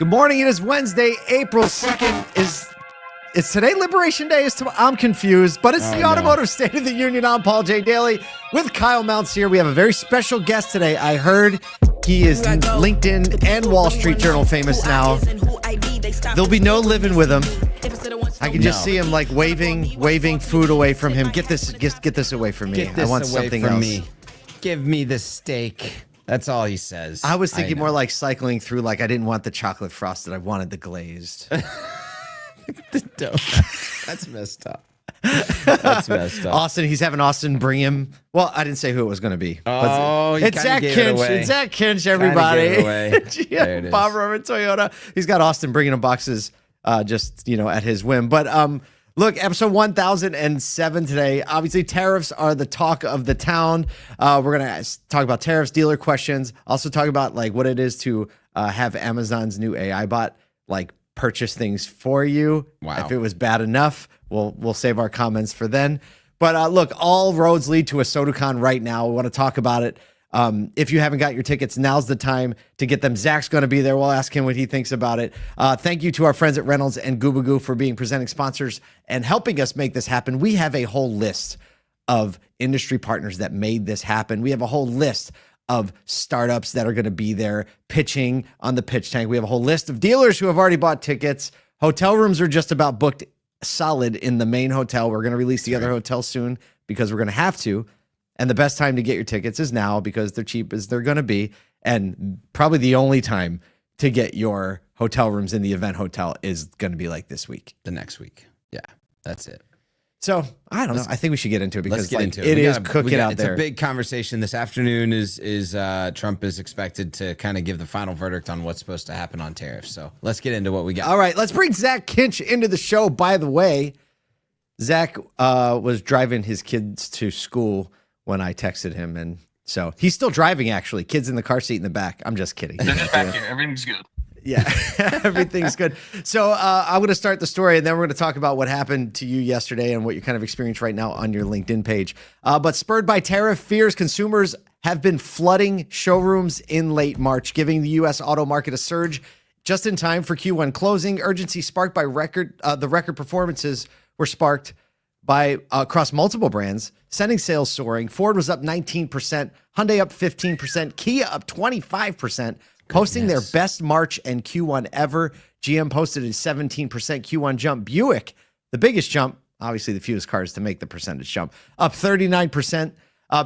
Good morning. It is Wednesday, April 2nd. Is today Liberation Day? I'm confused, but it's the Automotive State of the Union. I'm Paul J. Daly with Kyle Mountsier. We have a very special guest today. I heard he is LinkedIn and Wall Street Journal famous now. There'll be no living with him. I can just see him like waving food away from him. Get this away from me. I want something else. Me. Give me the steak. That's all he says. I was thinking more like cycling through, like I didn't want the chocolate frosted. I wanted the glazed. The donut. That's messed up. That's messed up. Austin, he's having Austin bring him. Well, I didn't say who it was going to be. Oh, it's Zach Kinch. It's Zach Kinch, everybody. GM Bob Rohrman Toyota. He's got Austin bringing him boxes just, at his whim. But look, episode 1007 today. Obviously, tariffs are the talk of the town. We're going to talk about tariffs, dealer questions. Also talk about like what it is to have Amazon's new AI bot like purchase things for you. Wow. If it was bad enough, we'll save our comments for then. But look, all roads lead to ASOTU right now. We want to talk about it. If you haven't got your tickets, now's the time to get them. Zach's going to be there. We'll ask him what he thinks about it. Thank you to our friends at Reynolds and Gubagoo for being presenting sponsors and helping us make this happen. We have a whole list of industry partners that made this happen. We have a whole list of startups that are going to be there pitching on the pitch tank. We have a whole list of dealers who have already bought tickets. Hotel rooms are just about booked solid in the main hotel. We're going to release the other hotels soon because we're going to have to. And the best time to get your tickets is now because they're cheap as they're going to be. And probably the only time to get your hotel rooms in the event hotel is going to be like this week. The next week. Yeah, that's it. So I don't know. I think we should get into it because it is cooking out there. It's a big conversation this afternoon. Is Trump is expected to kind of give the final verdict on what's supposed to happen on tariffs. So let's get into what we got. All right, let's bring Zach Kinch into the show. By the way, Zach was driving his kids to school when I texted him, and so he's still driving. Actually, kids in the car seat in the back. I'm just kidding. They're just back here. Everything's good. Yeah, everything's good. So I'm going to start the story, and then we're going to talk about what happened to you yesterday and what you kind of experience right now on your LinkedIn page. But spurred by tariff fears, consumers have been flooding showrooms in late March, giving the U.S. auto market a surge just in time for Q1 closing. Urgency sparked by the record performances were sparked by across multiple brands, sending sales soaring. Ford was up 19%, Hyundai up 15%, Kia up 25%. Posting their best March and Q1 ever. GM posted a 17% Q1 jump. Buick, the biggest jump, obviously the fewest cars to make the percentage jump, up 39%.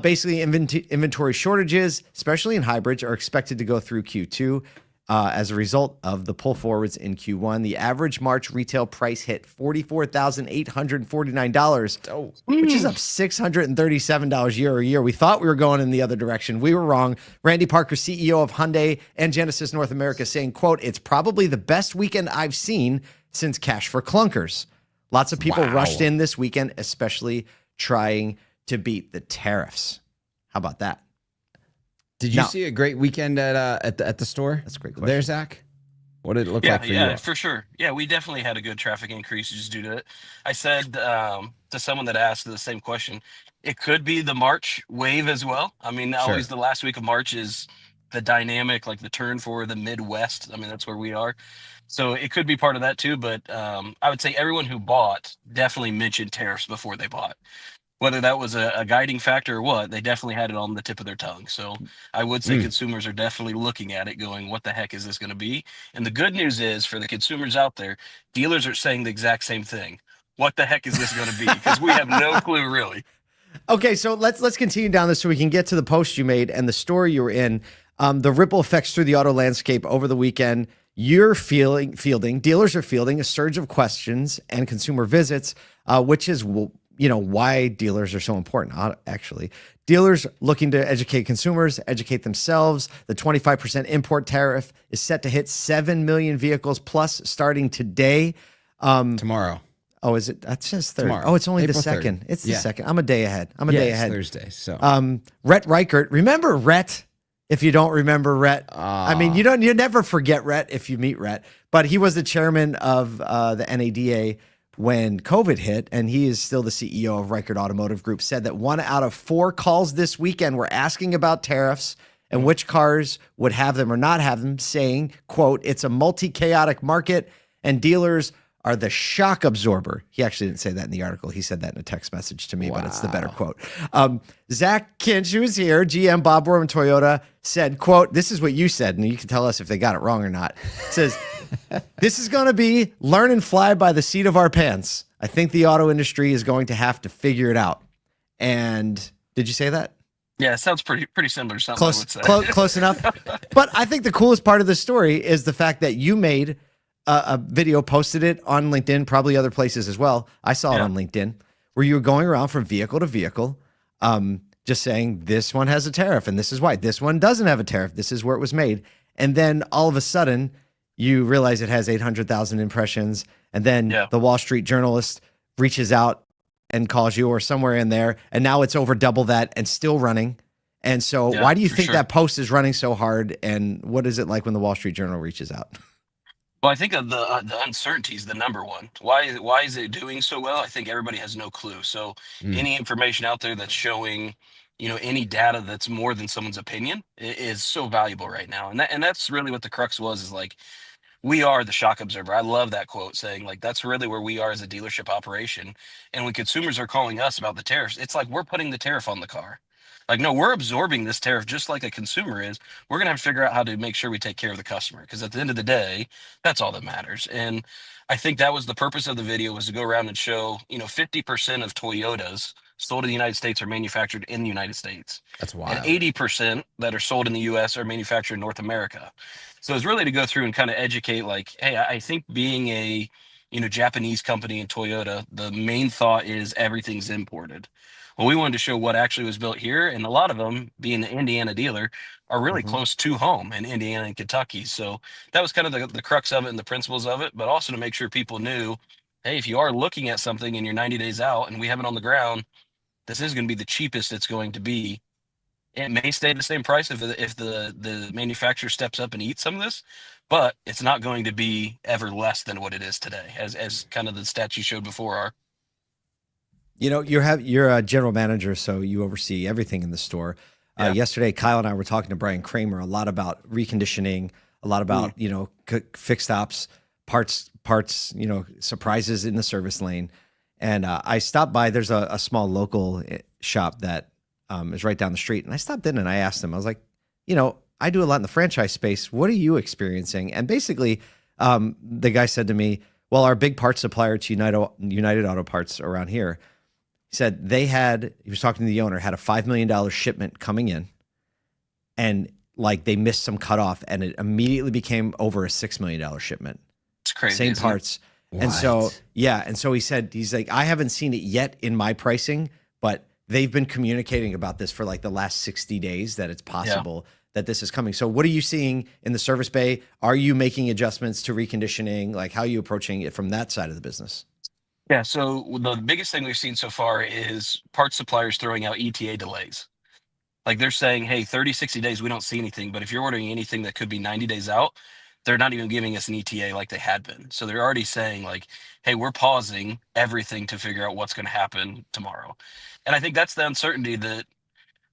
Basically, inventory shortages, especially in hybrids, are expected to go through Q2 as a result of the pull forwards in Q1. The average March retail price hit $44,849, which is up $637 year over year. We thought we were going in the other direction. We were wrong. Randy Parker, CEO of Hyundai and Genesis North America, saying, quote, "It's probably the best weekend I've seen since Cash for Clunkers." Lots of people rushed in this weekend, especially trying to beat the tariffs. How about that? Did you see a great weekend at the store? That's a great question. There, Zach? What did it look like for you? Yeah, for sure. Yeah, we definitely had a good traffic increase just due to it. I said to someone that asked the same question, it could be the March wave as well. I mean, always the last week of March is the dynamic, like the turn for the Midwest. I mean, that's where we are. So it could be part of that too. But I would say everyone who bought definitely mentioned tariffs before they bought. Whether that was a guiding factor or what, they definitely had it on the tip of their tongue. So I would say consumers are definitely looking at it going, what the heck is this going to be? And the good news is for the consumers out there, dealers are saying the exact same thing. What the heck is this going to be? Because we have no clue really. Okay, so let's continue down this so we can get to the post you made and the story you were in. The ripple effects through the auto landscape over the weekend. Dealers are fielding a surge of questions and consumer visits, which is why dealers are so important. Actually, dealers looking to educate consumers, educate themselves. The 25% import tariff is set to hit 7 million vehicles plus starting today. Tomorrow. Oh, is it? That's just Thursday. Tomorrow. Oh, it's only April the 2nd. 3rd. It's the 2nd. I'm a day ahead. I'm a day ahead. Thursday. So, Rhett Reichert. Remember Rhett? If you don't remember Rhett, I mean, you never forget Rhett if you meet Rhett. But he was the chairman of the NADA when COVID hit, and he is still the CEO of Reichert Automotive Group. Said that 1 out of 4 calls this weekend were asking about tariffs and which cars would have them or not have them, saying, quote, "It's a multi-chaotic market and dealers are the shock absorber." He actually didn't say that in the article. He said that in a text message to me, but it's the better quote. Zach Kinch, who was here, GM Bob Rohrman Toyota, said, quote, this is what you said, and you can tell us if they got it wrong or not. It says, "This is going to be learn and fly by the seat of our pants. I think the auto industry is going to have to figure it out." And did you say that? Yeah, it sounds pretty similar to something I would say. Close enough. But I think the coolest part of the story is the fact that you made a video, posted it on LinkedIn, probably other places as well. I saw it on LinkedIn, where you were going around from vehicle to vehicle, just saying this one has a tariff and this is why. This one doesn't have a tariff. This is where it was made. And then all of a sudden, you realize it has 800,000 impressions. And then the Wall Street journalist reaches out and calls you, or somewhere in there, and now it's over double that and still running. And so why do you think that post is running so hard? And what is it like when the Wall Street Journal reaches out? Well, I think of the uncertainty is the number one. Why is it doing so well? I think everybody has no clue. So any information out there that's showing, any data that's more than someone's opinion is so valuable right now. And that's really what the crux was, is like, we are the shock absorber. I love that quote, saying like, that's really where we are as a dealership operation. And when consumers are calling us about the tariffs, it's like we're putting the tariff on the car. Like, no, we're absorbing this tariff just like a consumer is. We're going to have to figure out how to make sure we take care of the customer, because at the end of the day, that's all that matters. And I think that was the purpose of the video, was to go around and show, 50% of Toyotas sold in the United States are manufactured in the United States. That's wild. And 80% that are sold in the US are manufactured in North America. So it's really to go through and kind of educate, like, hey, I think being a, Japanese company in Toyota, the main thought is everything's imported. Well, we wanted to show what actually was built here, and a lot of them, being the Indiana dealer, are really close to home in Indiana and Kentucky. So that was kind of the crux of it and the principles of it, but also to make sure people knew, hey, if you are looking at something and you're 90 days out and we have it on the ground, this is going to be the cheapest it's going to be. It may stay the same price if the manufacturer steps up and eats some of this, but it's not going to be ever less than what it is today, as kind of the stats you showed before are. You're a general manager, so you oversee everything in the store. Yesterday, Kyle and I were talking to Brian Kramer a lot about reconditioning, a lot about fixed ops, parts, surprises in the service lane. And I stopped by. There's a small local shop that is right down the street, and I stopped in and I asked them. I was like, I do a lot in the franchise space. What are you experiencing? And basically, the guy said to me, well, our big parts supplier to United Auto Parts around here, said he was talking to the owner, had a $5 million shipment coming in, and like they missed some cutoff, and it immediately became over a $6 million shipment. It's crazy. Same parts. And so, he said, he's like, I haven't seen it yet in my pricing, but they've been communicating about this for like the last 60 days that it's possible that this is coming. So what are you seeing in the service bay? Are you making adjustments to reconditioning? Like, how are you approaching it from that side of the business? Yeah, so the biggest thing we've seen so far is parts suppliers throwing out ETA delays. Like, they're saying, hey, 30, 60 days, we don't see anything. But if you're ordering anything that could be 90 days out, they're not even giving us an ETA like they had been. So they're already saying, like, hey, we're pausing everything to figure out what's going to happen tomorrow. And I think that's the uncertainty that,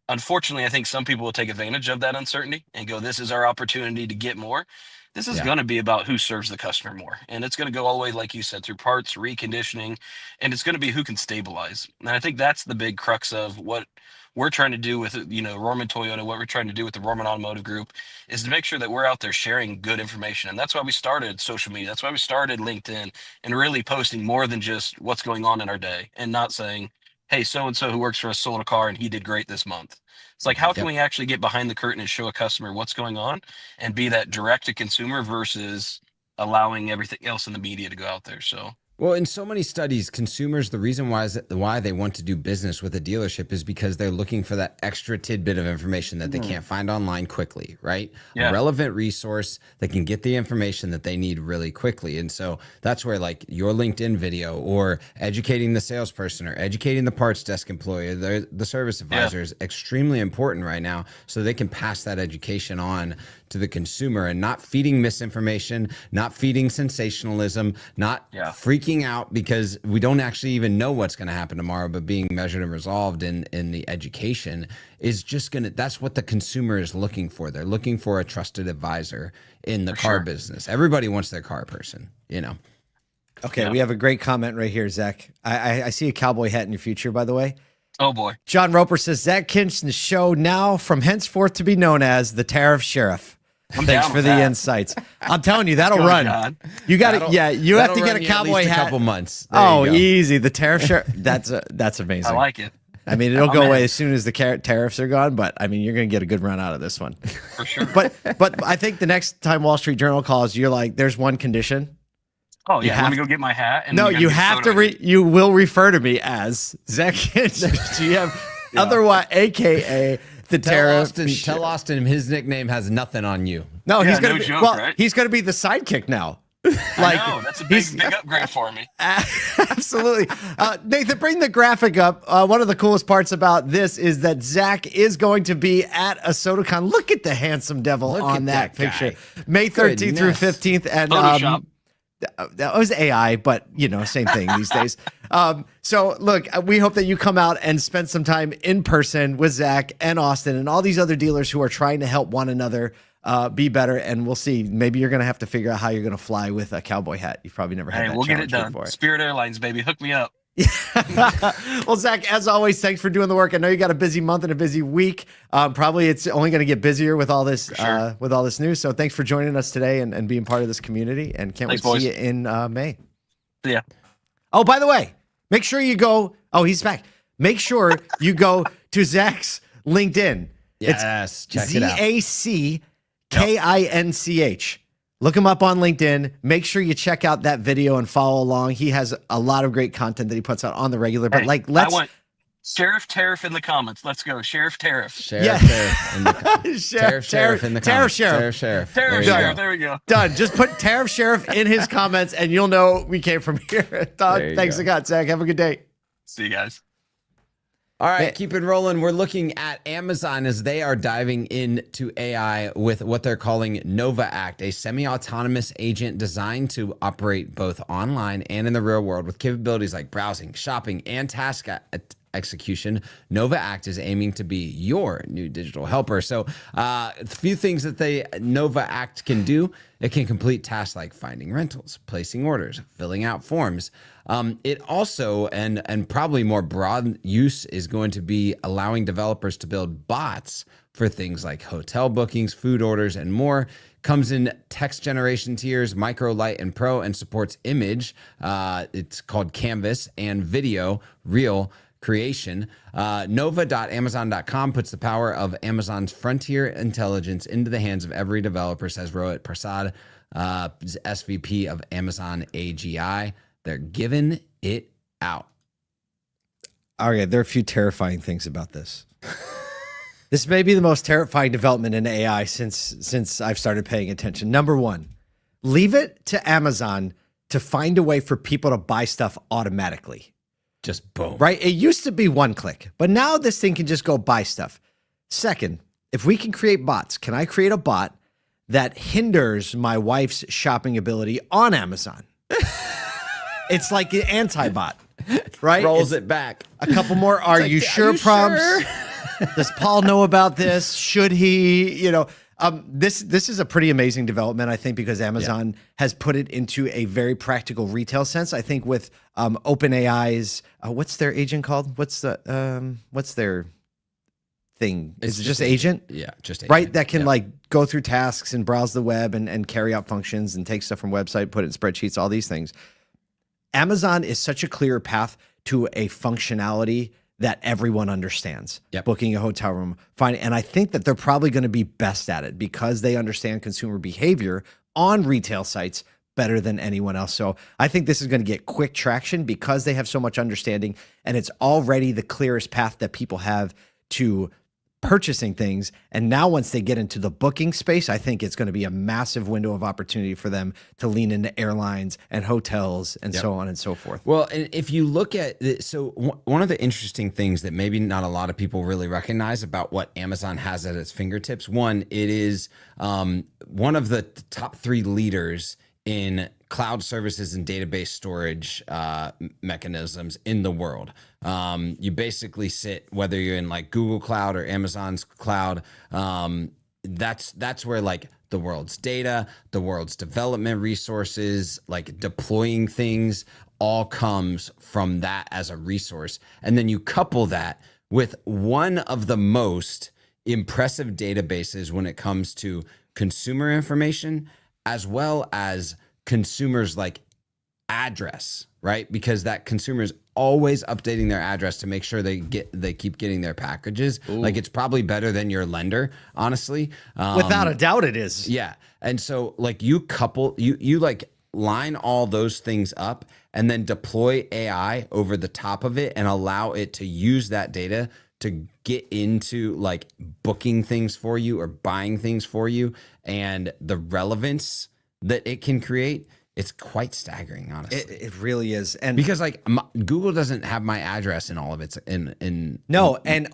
unfortunately, I think some people will take advantage of that uncertainty and go, this is our opportunity to get more. This is going to be about who serves the customer more. And it's going to go all the way, like you said, through parts, reconditioning, and it's going to be who can stabilize. And I think that's the big crux of what we're trying to do with, Rohrman Toyota, what we're trying to do with the Rohrman Automotive Group, is to make sure that we're out there sharing good information. And that's why we started social media. That's why we started LinkedIn, and really posting more than just what's going on in our day, and not saying, hey, so-and-so who works for us sold a car and he did great this month. It's like, how can we actually get behind the curtain and show a customer what's going on and be that direct to consumer versus allowing everything else in the media to go out there? So, well, in so many studies, consumers, the reason why they want to do business with a dealership is because they're looking for that extra tidbit of information that they can't find online quickly, right? Yeah. A relevant resource that can get the information that they need really quickly. And so that's where, like, your LinkedIn video, or educating the salesperson, or educating the parts desk employee, the service advisor is extremely important right now, so they can pass that education on to the consumer and not feeding misinformation, not feeding sensationalism, not freaking out because we don't actually even know what's going to happen tomorrow, but being measured and resolved in the education is just going to, that's what the consumer is looking for. They're looking for a trusted advisor in the car business. Everybody wants their car person, you know? Okay, we have a great comment right here, Zach. I see a cowboy hat in your future, by the way. Oh, boy. John Roper says, Zach Kinch, the show now from henceforth to be known as the Tariff Sheriff. Thanks for the insights. I'm telling you, that'll run. John. You got to, you have to get a cowboy hat. A couple months. Oh, easy. The Tariff Sheriff. That's amazing. I like it. I mean, it'll go away as soon as the tariffs are gone, but I mean, you're going to get a good run out of this one. For sure. But I think the next time Wall Street Journal calls, you're like, there's one condition. Oh, yeah. Let me go get my hat. And no, you have to you will refer to me as Zach Kinch, GM, otherwise, AKA the Tariff. Tell Austin his nickname has nothing on you. No, he's going to joke, right? He's going to be the sidekick now. Like, I know, that's a big upgrade for me. Absolutely. Nathan, bring the graphic up. One of the coolest parts about this is that Zach is going to be at ASOTUCon. Look at the handsome devil on that picture. May 13th through 15th. And that was AI, but you know, same thing these days. So look, we hope that you come out and spend some time in person with Zach and Austin and all these other dealers who are trying to help one another be better. And we'll see. Maybe you're going to have to figure out how you're going to fly with a cowboy hat. You've probably never had that. We'll get it done. Before. Spirit Airlines, baby. Hook me up. Well, Zach, as always, thanks for doing the work. I know you got a busy month and a busy week. Probably it's only going to get busier with all this news. So thanks for joining us today and being part of this community. And can't wait to see you in May. Yeah. Oh, by the way, make sure you go. Oh, he's back. Make sure you go to Zach's LinkedIn. Yes, check it out. ZACKINCH. Look him up on LinkedIn. Make sure you check out that video and follow along. He has a lot of great content that he puts out on the regular. But I want Sheriff Tariff in the comments. Let's go. Sheriff Tariff. Tariff in the comments. Tariff Sheriff. There we go. Done. Just put Tariff Sheriff in his comments and you'll know we came from here. Thanks a lot, Zach. Have a good day. See you guys. All right, keep it rolling. We're looking at Amazon as they are diving into AI with what they're calling Nova Act, a semi-autonomous agent designed to operate both online and in the real world with capabilities like browsing, shopping, and task execution. Nova Act is aiming to be your new digital helper. So a few things that Nova Act can do. It can complete tasks like finding rentals, placing orders, filling out forms. It also, and probably more broad use, is going to be allowing developers to build bots for things like hotel bookings, food orders, and more. Comes in text generation tiers, micro, light, and pro, and supports image. It's called Canvas, and video, real creation. Nova.amazon.com puts the power of Amazon's frontier intelligence into the hands of every developer, says Rohit Prasad, SVP of Amazon AGI. They're giving it out. All right, there are a few terrifying things about this. This may be the most terrifying development in AI since I've started paying attention. Number one, leave it to Amazon to find a way for people to buy stuff automatically. Just boom. Right? It used to be one click, but now this thing can just go buy stuff. Second, if we can create bots, can I create a bot that hinders my wife's shopping ability on Amazon? It's like an anti-bot, right? Rolls it back. A couple more are you sure prompts. Sure? Does Paul know about this? Should he? You know, this is a pretty amazing development, I think, because Amazon has put it into a very practical retail sense. I think with OpenAI's, what's their agent called? What's their thing? Is it just agent? Yeah, just agent. Right? That can like go through tasks and browse the web and carry out functions and take stuff from website, put it in spreadsheets, all these things. Amazon is such a clear path to a functionality that everyone understands. Booking a hotel room, fine. And I think that they're probably going to be best at it because they understand consumer behavior on retail sites better than anyone else. So I think this is going to get quick traction because they have so much understanding, and it's already the clearest path that people have to purchasing things. And now once they get into the booking space, I think it's going to be a massive window of opportunity for them to lean into airlines and hotels and so on and so forth. Well, and if you look at it, so one of the interesting things that maybe not a lot of people really recognize about what Amazon has at its fingertips, one, it is one of the top 3 leaders in cloud services and database storage mechanisms in the world. You basically sit, whether you're in like Google Cloud or Amazon's cloud, that's where like the world's data, the world's development resources, like deploying things, all comes from that as a resource. And then you couple that with one of the most impressive databases when it comes to consumer information, as well as consumers like address, right? Because that consumer is always updating their address to make sure they keep getting their packages. Ooh. Like it's probably better than your lender, honestly. Without a doubt it is. Yeah. And so like you like line all those things up and then deploy AI over the top of it and allow it to use that data to get into like booking things for you or buying things for you, and the relevance that it can create, it's quite staggering, honestly. It really is. And because like Google doesn't have my address in all of its and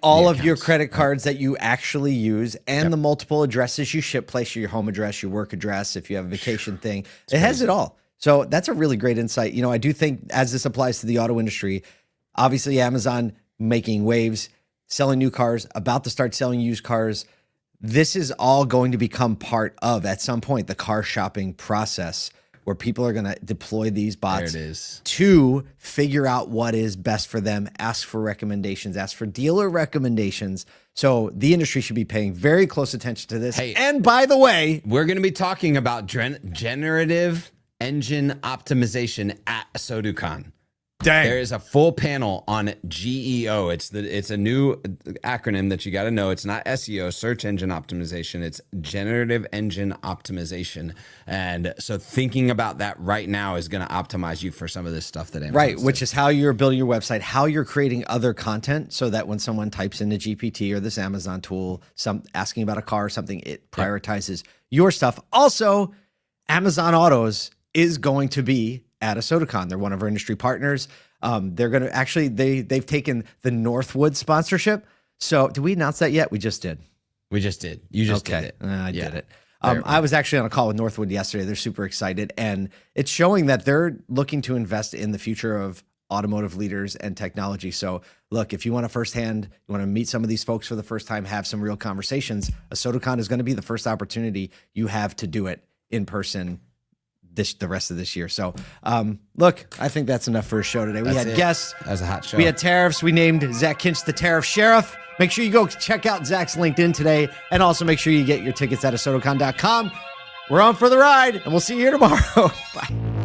all of your credit cards that you actually use and the multiple addresses you ship place, your home address, your work address, if you have a vacation thing, it has it all. So that's a really great insight. You know, I do think as this applies to the auto industry, obviously Amazon making waves, selling new cars, about to start selling used cars. This is all going to become part of, at some point, the car shopping process, where people are going to deploy these bots to figure out what is best for them, ask for recommendations, ask for dealer recommendations. So the industry should be paying very close attention to this. Hey, and by the way, we're going to be talking about generative engine optimization at ASOTU. Dang. There is a full panel on GEO. It's a new acronym that you got to know. It's not SEO, search engine optimization. It's generative engine optimization. And so thinking about that right now is going to optimize you for some of this stuff that Amazon's which is how you're building your website, how you're creating other content, so that when someone types into GPT or this Amazon tool, asking about a car or something, it prioritizes your stuff. Also, Amazon Autos is going to be at ASOTU. They're one of our industry partners. They're going to actually, they've taken the Northwood sponsorship. So did we announce that yet? We just did. We just did. You just did it. I did it. I was actually on a call with Northwood yesterday. They're super excited. And it's showing that they're looking to invest in the future of automotive leaders and technology. So look, if you want to firsthand, you want to meet some of these folks for the first time, have some real conversations, ASOTU is going to be the first opportunity you have to do it in person the rest of this year. So look, I think that's enough for a show today. We had guests. That was a hot show. We had tariffs. We named Zach Kinch the Tariff Sheriff. Make sure you go check out Zach's LinkedIn today, and also make sure you get your tickets at ASOTUcon.com. We're on for the ride, and we'll see you here tomorrow. Bye.